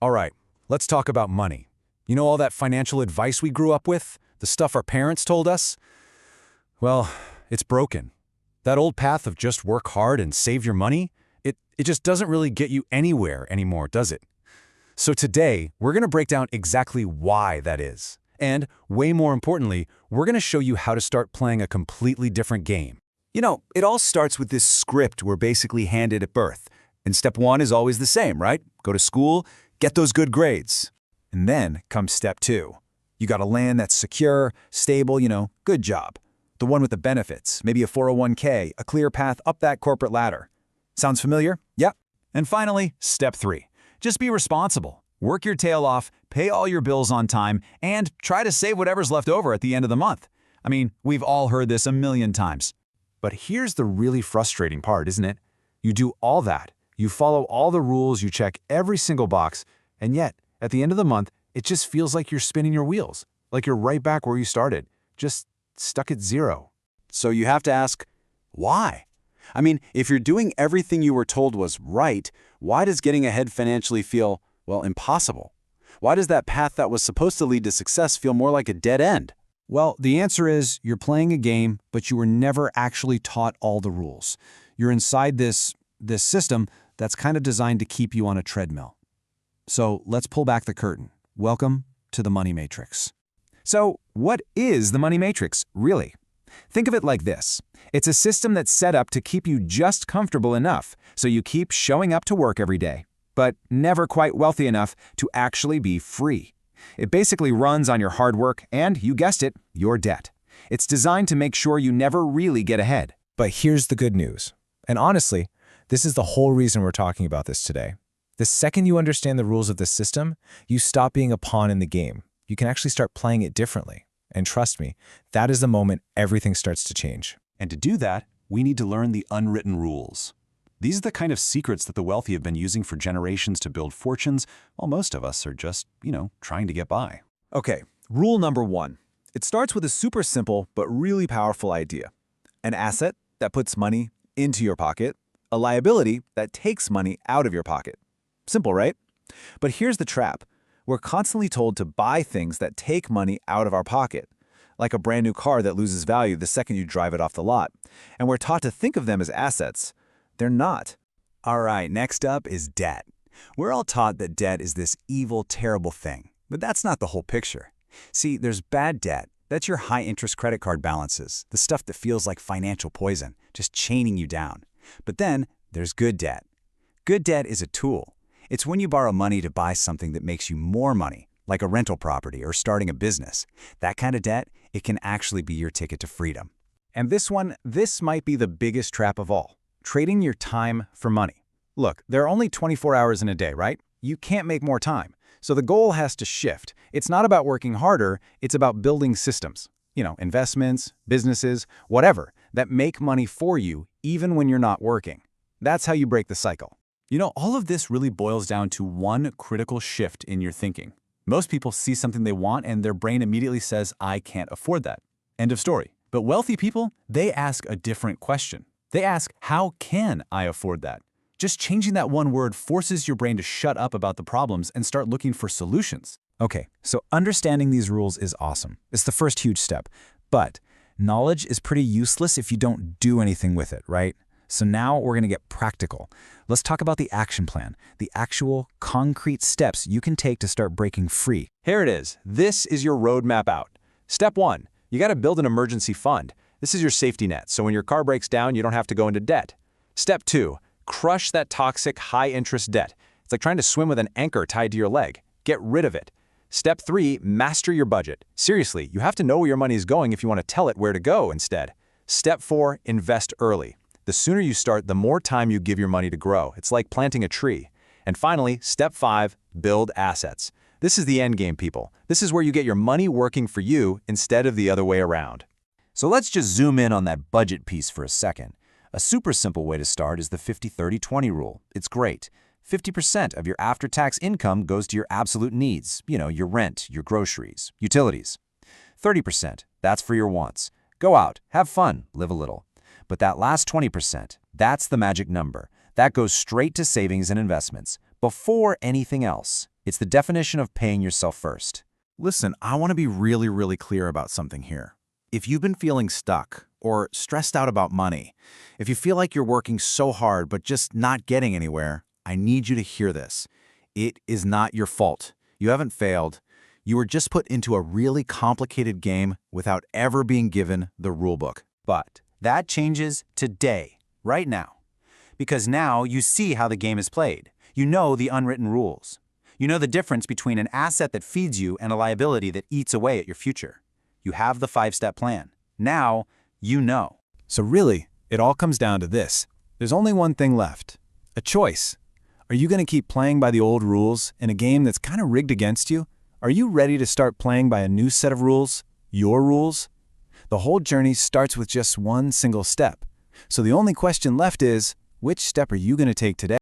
All right, let's talk about money. You know all that financial advice we grew up with? The stuff our parents told us? Well, it's broken. That old path of just work hard and save your money, it just doesn't really get you anywhere anymore, does it? So today, we're going to break down exactly why that is. And, way more importantly, we're going to show you how to start playing a completely different game. You know, it all starts with this script we're basically handed at birth. And step one is always the same, right? Go to school, get those good grades. And then comes step two. You got to land that's secure, stable, good job. The one with the benefits, maybe a 401k, a clear path up that corporate ladder. Sounds familiar? Yep. And finally, step 3. Just be responsible. Work your tail off, pay all your bills on time, and try to save whatever's left over at the end of the month. I mean, we've all heard this a million times. But here's the really frustrating part, isn't it? You do all that. You follow all the rules, you check every single box, and yet, at the end of the month, it just feels like you're spinning your wheels, like you're right back where you started, just stuck at zero. So you have to ask, why? I mean, if you're doing everything you were told was right, why does getting ahead financially feel, well, impossible? Why does that path that was supposed to lead to success feel more like a dead end? Well, the answer is you're playing a game, but you were never actually taught all the rules. You're inside this system that's kind of designed to keep you on a treadmill. So let's pull back the curtain. Welcome to the Money Matrix. So what is the Money Matrix, really? Think of it like this. It's a system that's set up to keep you just comfortable enough so you keep showing up to work every day, but never quite wealthy enough to actually be free. It basically runs on your hard work and, you guessed it, your debt. It's designed to make sure you never really get ahead. But here's the good news. And honestly, this is the whole reason we're talking about this today. The second you understand the rules of the system, you stop being a pawn in the game. You can actually start playing it differently. And trust me, that is the moment everything starts to change. And to do that, we need to learn the unwritten rules. These are the kind of secrets that the wealthy have been using for generations to build fortunes, while most of us are just, trying to get by. Okay, rule number 1. It starts with a super simple but really powerful idea. An asset that puts money into your pocket, a liability that takes money out of your pocket. Simple, right? But here's the trap. We're constantly told to buy things that take money out of our pocket, like a brand new car that loses value the second you drive it off the lot. And we're taught to think of them as assets. They're not. All right, next up is debt. We're all taught that debt is this evil, terrible thing, but that's not the whole picture. See, there's bad debt. That's your high-interest credit card balances, the stuff that feels like financial poison, just chaining you down. But then there's good debt. Good debt is a tool. It's when you borrow money to buy something that makes you more money, like a rental property or starting a business. That kind of debt, it can actually be your ticket to freedom. And this might be the biggest trap of all. Trading your time for money. Look, there are only 24 hours in a day, right? You can't make more time. So the goal has to shift. It's not about working harder, it's about building systems. Investments, businesses, whatever, that make money for you even when you're not working. That's how you break the cycle. All of this really boils down to one critical shift in your thinking. Most people see something they want and their brain immediately says, I can't afford that. End of story. But wealthy people, they ask a different question. They ask, how can I afford that? Just changing that one word forces your brain to shut up about the problems and start looking for solutions. Okay, so understanding these rules is awesome. It's the first huge step. But knowledge is pretty useless if you don't do anything with it, right? So now we're going to get practical. Let's talk about the action plan, the actual concrete steps you can take to start breaking free. Here it is. This is your roadmap out. Step 1, you got to build an emergency fund. This is your safety net, so when your car breaks down, you don't have to go into debt. Step 2, crush that toxic high-interest debt. It's like trying to swim with an anchor tied to your leg. Get rid of it. Step 3, master your budget. Seriously, you have to know where your money is going if you want to tell it where to go instead. Step 4, invest early. The sooner you start, the more time you give your money to grow. It's like planting a tree. And finally, step 5, build assets. This is the end game, people. This is where you get your money working for you instead of the other way around. So let's just zoom in on that budget piece for a second. A super simple way to start is the 50-30-20 rule. It's great. 50% of your after-tax income goes to your absolute needs, your rent, your groceries, utilities. 30%, that's for your wants. Go out, have fun, live a little. But that last 20%, that's the magic number. That goes straight to savings and investments, before anything else. It's the definition of paying yourself first. Listen, I want to be really, really clear about something here. If you've been feeling stuck or stressed out about money, if you feel like you're working so hard but just not getting anywhere, I need you to hear this. It is not your fault. You haven't failed. You were just put into a really complicated game without ever being given the rulebook. But that changes today, right now. Because now you see how the game is played. You know the unwritten rules. You know the difference between an asset that feeds you and a liability that eats away at your future. You have the 5-step plan. Now, you know. So really, it all comes down to this. There's only one thing left. A choice. Are you going to keep playing by the old rules in a game that's kind of rigged against you? Are you ready to start playing by a new set of rules? Your rules? The whole journey starts with just one single step. So the only question left is, which step are you going to take today?